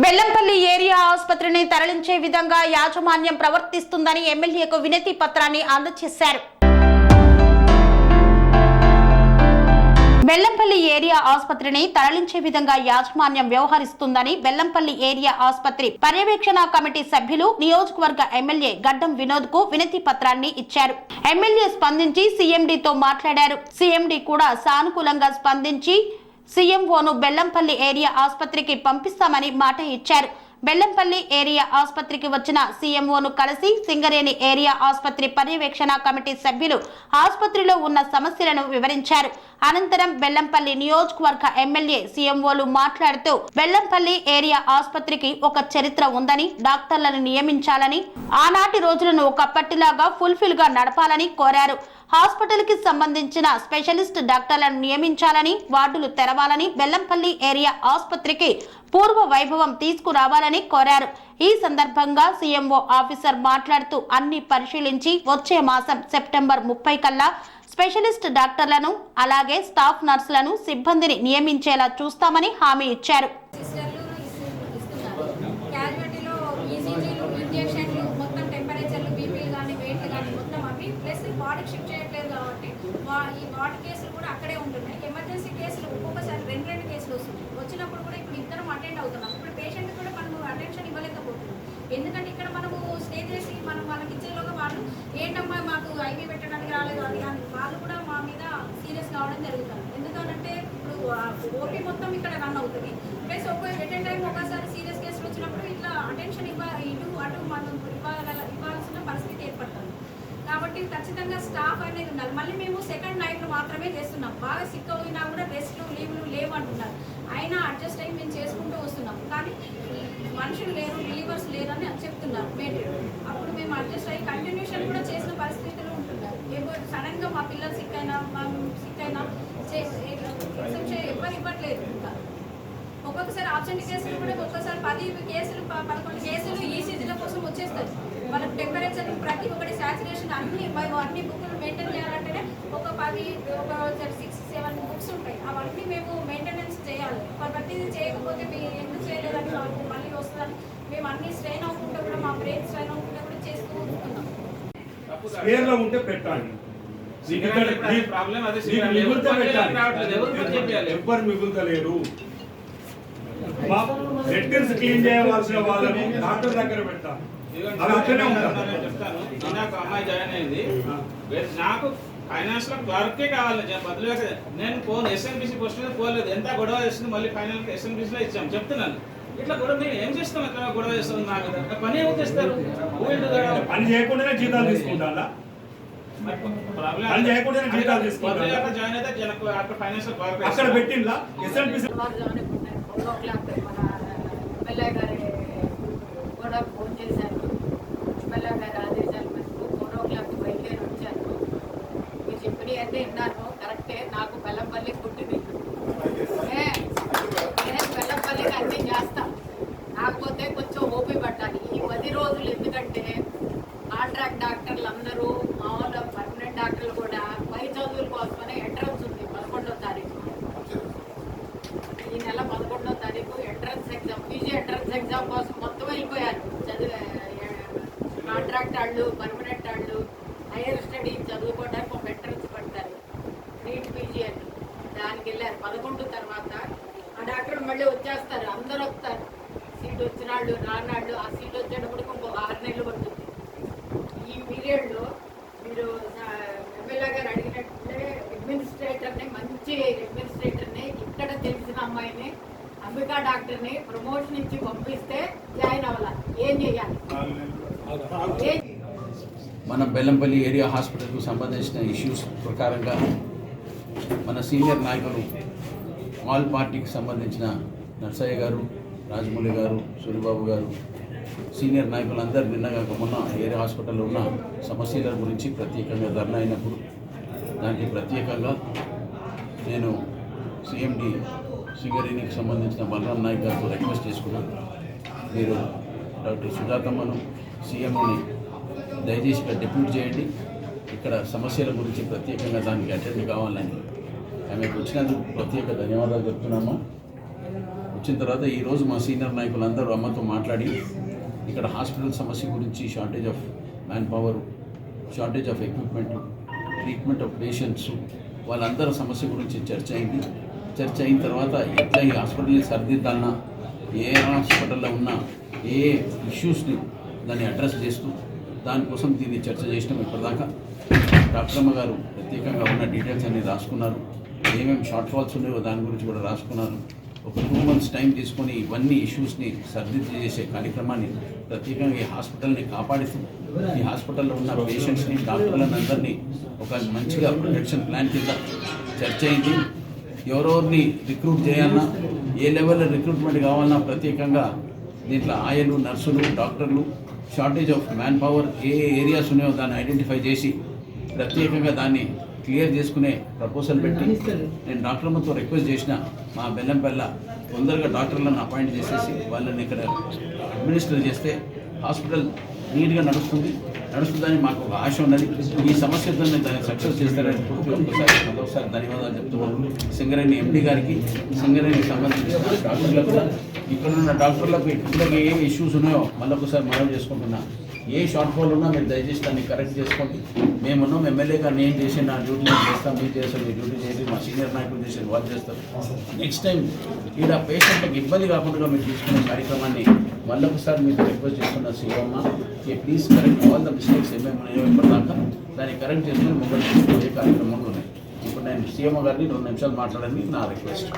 Bellampalli area ఆసుపత్రిని తరలించే విధంగా యాజమాన్యం ప్రవర్తిస్తుందని ఎమ్మెల్యేకు వినతి పత్రాన్ని అందజేశారు. బెల్లంపల్లి ఏరియా ఆసుపత్రిని తరలించే విధంగా యాజమాన్యం వ్యవహరిస్తుందని బెల్లంపల్లి ఏరియా ఆసుపత్రి పర్యవేక్షణ కమిటీ సభ్యులు నియోజకవర్గ ఎమ్మెల్యే గడ్డం వినోద్ కు వినతి పత్రాన్ని ఇచ్చారు. ఎమ్మెల్యే స్పందించి సీఎండీతో మాట్లాడారు. సీఎండీ కూడా సానుకూలంగా స్పందించి సీఎంఓను బెల్లంపల్లి ఏరియా ఆసుపత్రికి పంపిస్తామని మాట ఇచ్చారు. బెల్లంపల్లి ఏరియా ఆసుపత్రికి వచ్చిన సీఎంఓను కలిసి సింగరేణి ఏరియా ఆసుపత్రి పర్యవేక్షణ కమిటీ సభ్యులు ఆసుపత్రిలో ఉన్న సమస్యలను వివరించారు. అనంతరం బెల్లంపల్లి నియోజకవర్గ ఎమ్మెల్యే సీఎంఓలు మాట్లాడుతూ బెల్లంపల్లి ఏరియా ఆసుపత్రికి ఒక చరిత్ర ఉందని, డాక్టర్లను నియమించాలని, ఆనాటి రోజులను ఒకప్పటిలాగా ఫుల్ఫిల్ గా నడపాలని కోరారు. హాస్పిటల్ కి సంబంధించిన స్పెషలిస్ట్ డాక్టర్లను నియమించాలని, వార్డులు తెరవాలని, బెల్లంపల్లి ఏరియా ఆసుపత్రికి పూర్వ వైభవం తీసుకురావాలని కోరారు. ఈ సందర్భంగా సీఎంఓ ఆఫీసర్ మాట్లాడుతూ అన్ని పరిశీలించి వచ్చే మాసం సెప్టెంబర్ 30 కల్లా స్పెషలిస్ట్ డాక్టర్లను అలాగే స్టాఫ్ నర్సులను సిబ్బందిని నియమించేలా చూస్తామని హామీ ఇచ్చారు. ఈ వార్డ్ కేసులు కూడా అక్కడే ఉంటున్నాయి. ఎమర్జెన్సీ కేసులు ఒక్కొక్కసారి రెండు కేసులు వస్తున్నాయి. వచ్చినప్పుడు కూడా ఇప్పుడు ఇద్దరం అటెండ్ అవుతున్నాం. ఇప్పుడు పేషెంట్ కూడా మనము అటెన్షన్ ఇవ్వలేకపోతున్నాం. ఎందుకంటే ఇక్కడ మనము స్టే చేసి మనకి ఇచ్చేలోగా వాళ్ళు ఏంటమ్మా మాకు ఐవీ పెట్టడానికి రాలేదు అది కానీ వాళ్ళు కూడా మా మీద సీరియస్ కావడం జరుగుతుంది. ఎందుకంటే ఇప్పుడు ఓపీ మొత్తం ఇక్కడ రన్ అవుతుంది. ప్లస్ ఎట్ ఏ టైం ఒకసారి సీరియస్ కేసులు వచ్చినప్పుడు ఇట్లా అటెన్షన్ ఇటు అటు మనం ఇవ్వాల్సిన పరిస్థితి ఏర్పడుతుంది. కాబట్టి ఖచ్చితంగా స్టాఫ్ అనేది ఉండాలి. మళ్ళీ మేము సెకండ్ నైట్లు మాత్రమే చేస్తున్నాం. బాగా సిక్ అయినా కూడా రెస్ట్లు లీవ్లు లేవంటున్నారు. అయినా అడ్జస్ట్ అయ్యి మేము చేసుకుంటూ వస్తున్నాం. కానీ మనుషులు లేరు, రిలీవర్స్ లేరు అని చెప్తున్నారు మెటీరియల్. అప్పుడు మేము అడ్జస్ట్ అయ్యి కంటిన్యూషన్ కూడా చేసిన పరిస్థితులు ఉంటున్నారు. సడన్గా మా పిల్లలు సిక్ అయినా ఎవరు ఇవ్వట్లేదు. ఇంకా ఒక్కొక్కసారి ఆబ్సెంట్ కేసులు కూడా ఒక్కొక్కసారి 10 కేసులు 11 కేసులు ఈసీజీల కోసం వచ్చేస్తారు. వాళ్ళ టెంపరేచర్ ప్రతి ఒక్కటి సాచురేషన్ అన్ని బుక్లు మెయింటైన్ చేయాలంటేనే ఒక 6-7 బుక్స్ ఉంటాయి. అవన్నీ మేము మెయింటెనెన్స్ చేయాలి. ప్రతిదీ చేయకపోతే మీరు ఎందుకు చేయలేదని మళ్ళీ వస్తుందని మేము అన్ని స్ట్రెయిన్ అవ్వకుండా కూడా మా బ్రెయిన్ స్ట్రెయిన్ అవ్వకుండా కూడా చేస్తూ ఉంటున్నాం. ఉంటే పెట్టాలి, ఎవ్వరు మిగులుతలేరు. క్లీన్ చేయవలసిన వాళ్ళని డాక్టర్ దగ్గర పెట్టాలి. నాకు అమ్మాయి జాయిన్ అయింది. నాకు ఫైనాన్స్ లో క్లర్కే కావాలి బదులుగా. నేను ఫోన్ ఎస్ఎన్బిసి పోస్ట్ మీద పోలేదు. ఎంత గొడవ చేస్తుంది. మళ్ళీ ఫైనల్ ఎస్ఎన్బిసి లో ఇచ్చాం. చెప్తున్నాను ఇట్లా గొడవ మేము ఏం చేస్తాం. ఎట్లా గొడవ చేస్తుంది నా మీద పని ఏమో చేస్తారు. పని చేయకుండానే జీతాలు తీసుకుంటారా? జాయిన్ అయితే ఫైనాన్స్ అక్కడ పెట్టిందా ఎస్ఎన్బిసి కూడా ఫోన్ చేశాను. ఎమ్మెల్యే గారి ఆదేశాల మేరకు 4 o'clock బయలుదేరి వచ్చాను. మీరు చెప్పినవి అంటే విన్నాను. కరెక్టే. నాకు బెల్లంపల్లి పుట్టింది. నేను బెల్లంపల్లికి అన్నీ చేస్తాను. కాకపోతే కొంచెం ఓపి పట్టాలి ఈ 10 రోజులు. ఎందుకంటే కాంట్రాక్ట్ డాక్టర్లు అందరూ మామూలు పర్మనెంట్ డాక్టర్లు కూడా పై చదువుల కోసమనే ఎంట్రన్స్ ఉంది 11వ తారీఖు. ఈ నెల 11వ తారీఖు entrance exam, PG entrance exam కోసం మొత్తం వెళ్ళిపోయారు. కాంట్రాక్ట్ వాళ్ళు, పర్మనెంట్ వాళ్ళు హైయర్ స్టడీ చదువుకోవడానికి ఒక ఎంట్రన్స్ పడతారు. నీట్ పీజీ అని దానికి వెళ్ళారు. 11 తర్వాత ఆ డాక్టర్లు మళ్ళీ వచ్చేస్తారు. అందరూ వస్తారు. సీట్ వచ్చిన వాళ్ళు రానాళ్ళు. ఆ సీట్ వచ్చేటప్పటికి ఇంకో 6 నెలలు పడుతుంది. ఈ పీరియడ్లో మీరు ఎమ్మెల్యే గారు అడిగినట్లే అడ్మినిస్ట్రేటర్ని, మంచి అడ్మినిస్ట్రేటర్ని, ఇక్కడ తెలిసిన అమ్మాయిని, అంబికా డాక్టర్ని ప్రమోషన్ ఇచ్చి పంపిస్తే జాయిన్ అవ్వాలి. ఏం చేయాలి? మన బెల్లంపల్లి ఏరియా హాస్పిటల్కు సంబంధించిన ఇష్యూస్ ప్రకారంగా మన సీనియర్ నాయకులు ఆల్ పార్టీకి సంబంధించిన నర్సయ్య గారు, రాజమౌళి గారు, సూర్యబాబు గారు, సీనియర్ నాయకులందరూ మొన్న ఏరియా హాస్పిటల్లో ఉన్న సమస్యల గురించి ప్రత్యేకంగా ధర్నా అయినప్పుడు దానికి ప్రత్యేకంగా నేను సిఎండి సింగరేణికి సంబంధించిన బలరాం నాయక్ గారితో రిక్వెస్ట్ చేసుకున్నాను. మీరు డాక్టర్ సుజాతమ్మను సీఎంని దయచేసి ఇక్కడ డిప్యూట్ చేయండి. ఇక్కడ సమస్యల గురించి ప్రత్యేకంగా దానికి అటెండ్ కావాలని ఆమెకు వచ్చినందుకు ప్రత్యేక ధన్యవాదాలు చెప్తున్నాము. వచ్చిన తర్వాత ఈరోజు మా సీనియర్ నాయకులందరూ అమ్మతో మాట్లాడి ఇక్కడ హాస్పిటల్ సమస్య గురించి shortage of man power, shortage of equipment, treatment of patients, వాళ్ళందరూ సమస్య గురించి చర్చ అయింది. చర్చ అయిన తర్వాత ఎట్లా ఈ హాస్పిటల్ని సరిదిద్దాలన్నా, ఏ హాస్పిటల్లో ఉన్న ఏ ఇష్యూస్ని దాన్ని అడ్రస్ చేస్తూ దానికోసం దీన్ని చర్చ చేసినాం. ఇప్పటిదాకా డాక్టర్ అమ్మ గారు ప్రత్యేకంగా ఉన్న డీటెయిల్స్ అన్ని రాసుకున్నారు. ఏమేమి షార్ట్ ఫాల్స్ ఉన్నాయో దాని గురించి కూడా రాసుకున్నారు. ఒక 2 months టైం తీసుకొని ఇవన్నీ ఇష్యూస్ని సరిదిద్దు చేసే కార్యక్రమాన్ని ప్రత్యేకంగా ఈ హాస్పిటల్ని కాపాడుతూ ఈ హాస్పిటల్లో ఉన్న పేషెంట్స్ని, డాక్టర్లను అందరినీ ఒక మంచిగా ప్రొటెక్షన్ ప్లాన్ కింద చర్చ అయింది. ఎవరెవరిని రిక్రూట్ చేయాలన్నా, ఏ లెవెల్లో రిక్రూట్మెంట్ కావాలన్నా ప్రత్యేకంగా దీంట్లో ఆయలు, నర్సులు, డాక్టర్లు, shortage of man power A areas ఉన్నాయో దాన్ని ఐడెంటిఫై చేసి ప్రత్యేకంగా దాన్ని క్లియర్ చేసుకునే ప్రపోజల్ పెట్టి నేను డాక్టర్ అమ్మతో రిక్వెస్ట్ చేసిన మా బెల్లంపల్ల తొందరగా డాక్టర్లను అపాయింట్ చేసేసి వాళ్ళని ఇక్కడ అడ్మినిస్టర్ చేస్తే హాస్పిటల్ నీట్గా నడుస్తుందని మాకు ఒక ఆశ ఉన్నది. ఈ సమస్యతో దాన్ని సక్సెస్ చేస్తారని మరొకసారి ధన్యవాదాలు చెప్తున్నాను. సింగరేణి ఎండి గారికి, సింగరేణికి సంబంధించిన డాక్టర్లకు, ఇక్కడున్న డాక్టర్లకు ఇప్పటికీ ఏ ఇష్యూస్ ఉన్నాయో మళ్ళొకసారి మనం చేసుకుంటున్నా. ఏ షార్ట్ ఫాల్ ఉన్నా మీరు దయచేసి దాన్ని కరెక్ట్ చేసుకోండి. మేమున్నాం, ఎమ్మెల్యేగా నేను చేసి నా డ్యూటీ నేను చేస్తాను, మీరు చేస్తాను, మీ డ్యూటీ చేసి మా సీనియర్ నాయకులు చేసేది వాళ్ళు చేస్తారు. నెక్స్ట్ టైం ఈడ పేషెంట్లకు ఇబ్బంది కాకుండా మీరు తీసుకునే కార్యక్రమాన్ని మళ్ళొకసారి మీకు రిక్వెస్ట్ చేస్తున్న సీఎమ్మ, please correct all the mistakes ఏమేమి ఉన్నాయో ఇప్పటిదాకా దాన్ని కరెక్ట్ చేసుకుని మొబైల్ ఏ కార్యక్రమాలు ఉన్నాయి. ఇప్పుడు నేను సీఎం గారిని 2 నిమిషాలు మాట్లాడని నా రిక్వెస్ట్.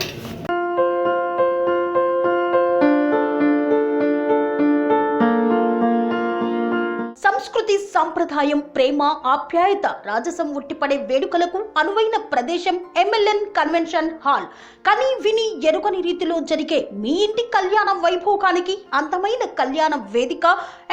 సంస్కృతి, సంప్రదాయం, ప్రేమ, ఆప్యాయత, రాజసం ఉట్టిపడే వేడుకలకు అనువైన ప్రదేశం ఎంఎల్ఎన్ కన్వెన్షన్ హాల్. కని విని ఎరుగని రీతిలో జరిగే మీ ఇంటి కళ్యాణ వైభోగానికి అందమైన కళ్యాణ వేదిక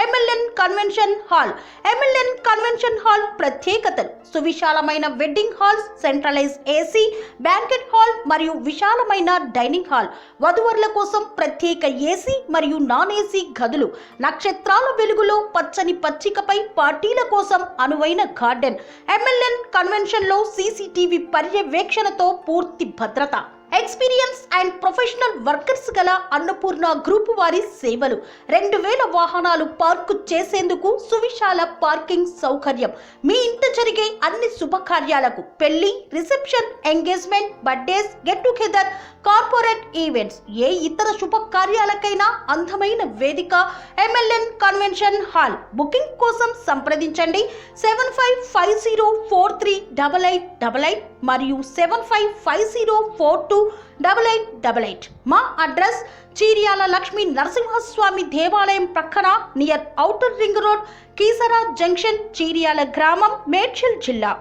MLN convention hall. MLN convention hall ప్రత్యేకతలు: సువిశాలమైన wedding halls, centralise AC, banquet hall మరియు విశాలమైన డైనింగ్ హాల్, వధువరుల కోసం ప్రత్యేక ఏసీ మరియు నాన్ ఏసీ గదులు, నక్షత్రాల వెలుగులో పచ్చని పచ్చికపై పార్టీల కోసం అనువైన గార్డెన్. ఎంఎల్ఎన్ కన్వెన్షన్ లో సీసీటీవీ పర్యవేక్షణతో పూర్తి భద్రత. ఎక్స్పీరియన్స్ అండ్ ప్రొఫెషనల్ వర్కర్స్ గల అన్నపూర్ణ గ్రూప్ వారి సేవలు. 2000 వాహనాలు పార్కు చేసేందుకు సువిశాల పార్కింగ్ సౌకర్యం. మీ ఇంట జరిగే అన్ని శుభకార్యాలకు, పెళ్లి, reception, engagement, birthdays, get together, corporate events, ఏ ఇతర శుభకార్యాలకైనా అందమైన వేదిక ఎంఎల్ఎన్ కన్వెన్షన్ హాల్. బుకింగ్ కోసం సంప్రదించండి 7550438888 మరియు 7550428888. మా అడ్రస్ చీర్యాల లక్ష్మీ నరసింహస్వామి దేవాలయం ప్రక్కన, near outer ring road, Keesara junction, Cheeryal గ్రామం, మేడ్చల్ జిల్లా.